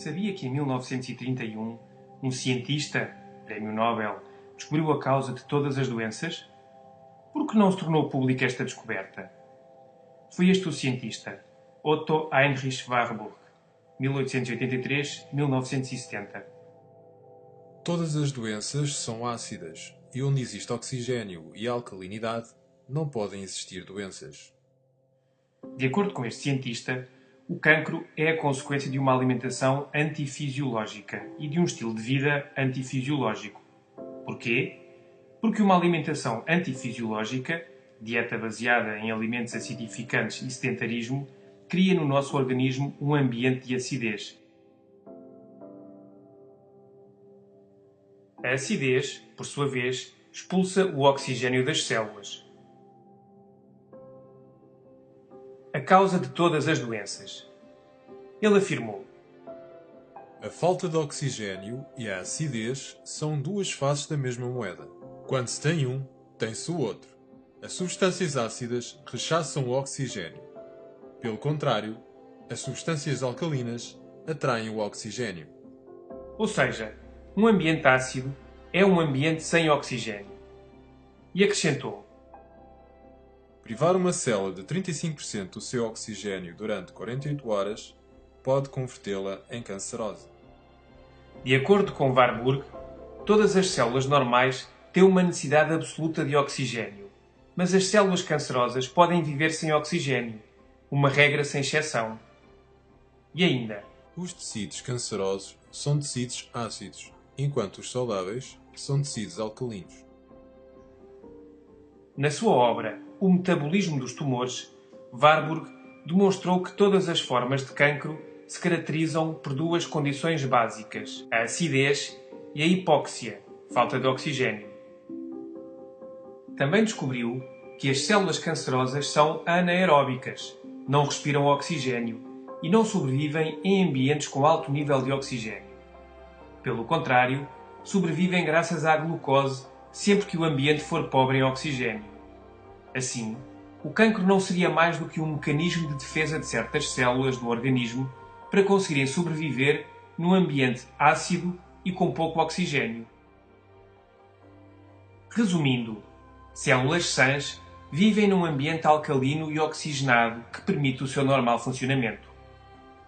Sabia que em 1931 um cientista, Prémio Nobel, descobriu a causa de todas as doenças? Por que não se tornou pública esta descoberta? Foi este o cientista, Otto Heinrich Warburg, 1883-1970. Todas as doenças são ácidas, e onde existe oxigênio e alcalinidade, não podem existir doenças. De acordo com este cientista, o cancro é a consequência de uma alimentação antifisiológica e de um estilo de vida antifisiológico. Porquê? Porque uma alimentação antifisiológica, dieta baseada em alimentos acidificantes e sedentarismo, cria no nosso organismo um ambiente de acidez. A acidez, por sua vez, expulsa o oxigênio das células. A causa de todas as doenças. Ele afirmou: A falta de oxigênio e a acidez são duas faces da mesma moeda. Quando se tem um, tem-se o outro. As substâncias ácidas rechaçam o oxigênio. Pelo contrário, as substâncias alcalinas atraem o oxigênio. Ou seja, um ambiente ácido é um ambiente sem oxigênio. E acrescentou: Privar uma célula de 35% do seu oxigênio durante 48 horas pode convertê-la em cancerosa. De acordo com Warburg, todas as células normais têm uma necessidade absoluta de oxigênio, mas as células cancerosas podem viver sem oxigênio, uma regra sem exceção. E ainda, Os tecidos cancerosos são tecidos ácidos, enquanto os saudáveis são tecidos alcalinos. na sua obra O Metabolismo dos Tumores, Warburg demonstrou que todas as formas de cancro se caracterizam por duas condições básicas: a acidez e a hipóxia, falta de oxigênio. Também descobriu que as células cancerosas são anaeróbicas, não respiram oxigênio e não sobrevivem em ambientes com alto nível de oxigênio. Pelo contrário, sobrevivem graças à glucose sempre que o ambiente for pobre em oxigênio. Assim, o cancro não seria mais do que um mecanismo de defesa de certas células do organismo para conseguirem sobreviver num ambiente ácido e com pouco oxigênio. Resumindo, células sãs vivem num ambiente alcalino e oxigenado que permite o seu normal funcionamento.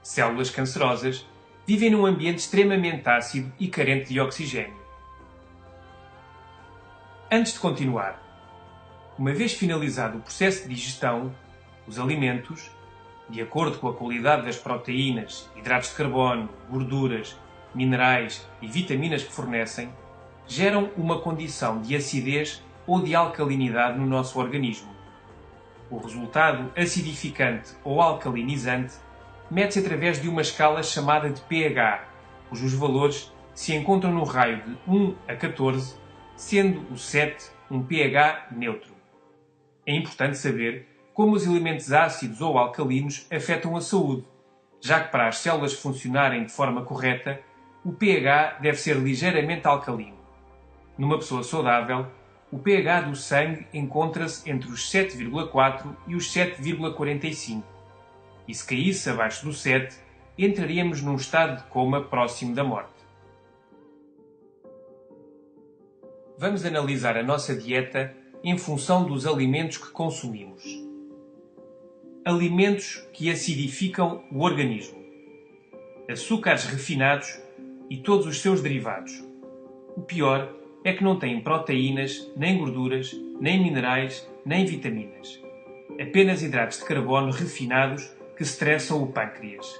Células cancerosas vivem num ambiente extremamente ácido e carente de oxigênio. Antes de continuar, uma vez finalizado o processo de digestão, os alimentos, de acordo com a qualidade das proteínas, hidratos de carbono, gorduras, minerais e vitaminas que fornecem, geram uma condição de acidez ou de alcalinidade no nosso organismo. O resultado acidificante ou alcalinizante mede-se através de uma escala chamada de pH, cujos valores se encontram no raio de 1 a 14, sendo o 7 um pH neutro. É importante saber como os elementos ácidos ou alcalinos afetam a saúde, já que para as células funcionarem de forma correta, o pH deve ser ligeiramente alcalino. Numa pessoa saudável, o pH do sangue encontra-se entre os 7,4 e os 7,45. E se caísse abaixo do 7, entraríamos num estado de coma próximo da morte. Vamos analisar a nossa dieta em função dos alimentos que consumimos. Alimentos que acidificam o organismo. Açúcares refinados e todos os seus derivados. O pior é que não têm proteínas, nem gorduras, nem minerais, nem vitaminas. Apenas hidratos de carbono refinados que estressam o pâncreas.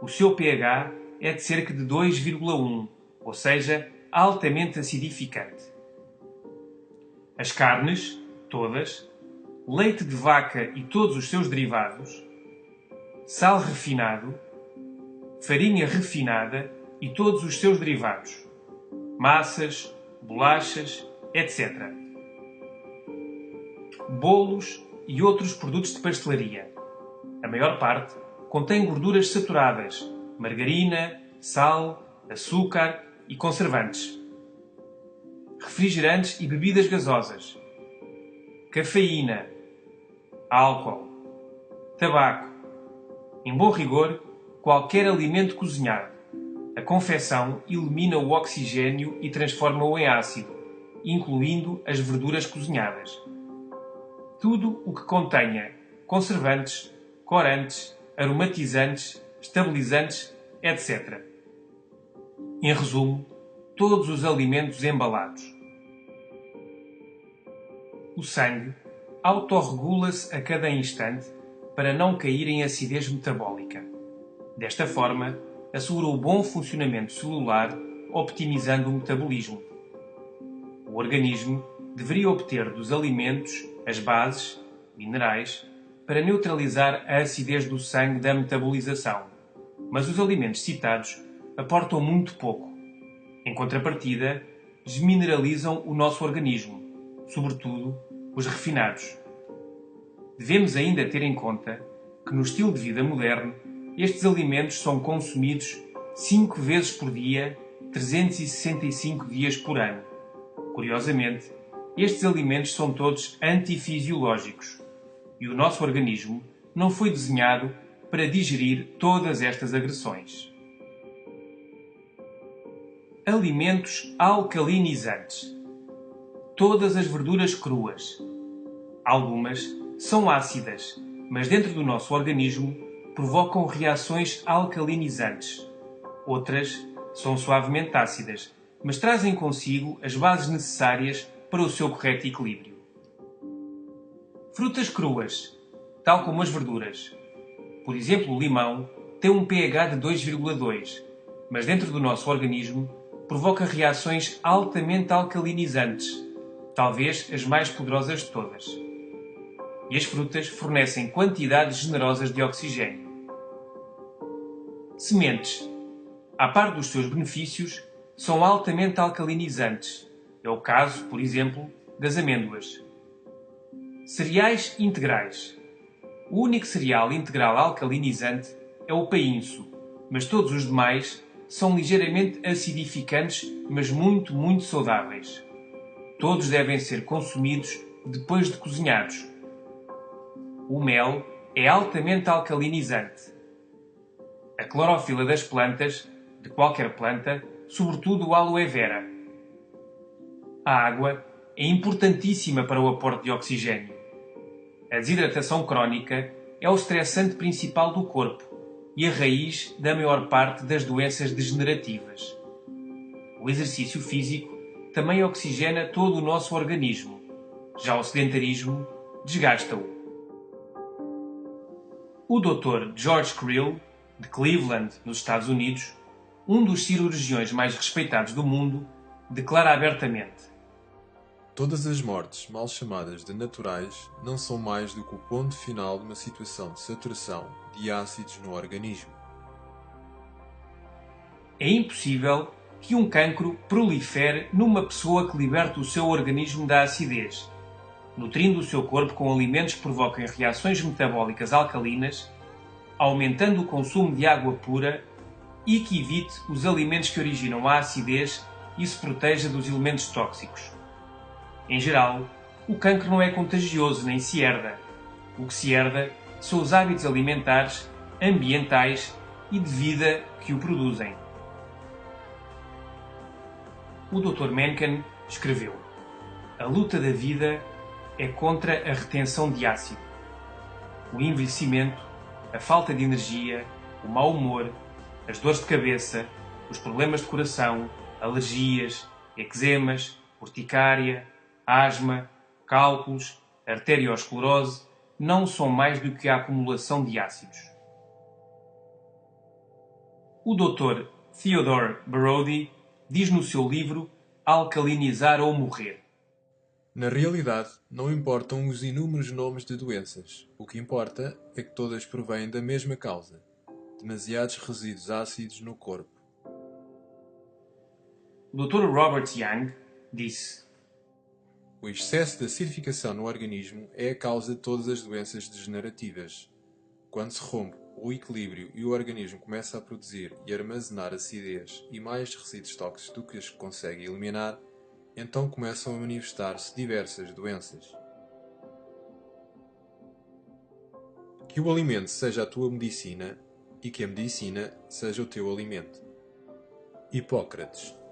O seu pH é de cerca de 2,1, ou seja, altamente acidificante. As carnes, todas, leite de vaca e todos os seus derivados, sal refinado, farinha refinada e todos os seus derivados, massas, bolachas, etc. Bolos e outros produtos de pastelaria. A maior parte contém gorduras saturadas, margarina, sal, açúcar e conservantes. Refrigerantes e bebidas gasosas. Cafeína, álcool, tabaco. Em bom rigor, qualquer alimento cozinhado. A confecção elimina o oxigênio e transforma-o em ácido, incluindo as verduras cozinhadas. Tudo o que contenha conservantes, corantes, aromatizantes, estabilizantes, etc. Em resumo, todos os alimentos embalados. O sangue autorregula-se a cada instante para não cair em acidez metabólica. Desta forma, assegura o bom funcionamento celular, optimizando o metabolismo. O organismo deveria obter dos alimentos as bases, minerais, para neutralizar a acidez do sangue da metabolização, mas os alimentos citados aportam muito pouco. Em contrapartida, desmineralizam o nosso organismo, sobretudo os refinados. Devemos ainda ter em conta que no estilo de vida moderno, estes alimentos são consumidos 5 vezes por dia, 365 dias por ano. Curiosamente, estes alimentos são todos antifisiológicos e o nosso organismo não foi desenhado para digerir todas estas agressões. Alimentos alcalinizantes. Todas as verduras cruas. Algumas são ácidas, mas dentro do nosso organismo provocam reações alcalinizantes. Outras são suavemente ácidas, mas trazem consigo as bases necessárias para o seu correto equilíbrio. Frutas cruas, tal como as verduras. Por exemplo, o limão tem um pH de 2,2, mas dentro do nosso organismo provoca reações altamente alcalinizantes, talvez as mais poderosas de todas. E as frutas fornecem quantidades generosas de oxigênio. Sementes, a par dos seus benefícios, são altamente alcalinizantes. É o caso, por exemplo, das amêndoas. Cereais integrais. O único cereal integral alcalinizante é o painço, mas todos os demais são ligeiramente acidificantes, mas muito saudáveis. Todos devem ser consumidos depois de cozinhados. O mel é altamente alcalinizante. A clorofila das plantas, de qualquer planta, sobretudo o aloe vera. A água é importantíssima para o aporte de oxigênio. A desidratação crónica é o estressante principal do corpo e a raiz da maior parte das doenças degenerativas. O exercício físico também oxigena todo o nosso organismo. Já o sedentarismo desgasta-o. O Dr. George Krill, de Cleveland, nos Estados Unidos, um dos cirurgiões mais respeitados do mundo, declara abertamente: Todas as mortes, mal chamadas de naturais, não são mais do que o ponto final de uma situação de saturação de ácidos no organismo. É impossível que um cancro prolifere numa pessoa que liberta o seu organismo da acidez, nutrindo o seu corpo com alimentos que provoquem reações metabólicas alcalinas, aumentando o consumo de água pura e que evite os alimentos que originam a acidez e se proteja dos elementos tóxicos. Em geral, o cancro não é contagioso nem se herda. O que se herda são os hábitos alimentares, ambientais e de vida que o produzem. O Dr. Mencken escreveu: a luta da vida é contra a retenção de ácido. O envelhecimento, a falta de energia, o mau humor, as dores de cabeça, os problemas de coração, alergias, eczemas, urticária, asma, cálculos, arteriosclerose não são mais do que a acumulação de ácidos. O Dr. Theodore Brody diz no seu livro Alcalinizar ou Morrer: Na realidade, não importam os inúmeros nomes de doenças. O que importa é que todas provêm da mesma causa: demasiados resíduos ácidos no corpo. O Dr. Robert Young disse: o excesso de acidificação no organismo é a causa de todas as doenças degenerativas. Quando se rompe o equilíbrio e o organismo começa a produzir e armazenar acidez e mais resíduos tóxicos do que os consegue eliminar, então começam a manifestar-se diversas doenças. Que o alimento seja a tua medicina e que a medicina seja o teu alimento. Hipócrates.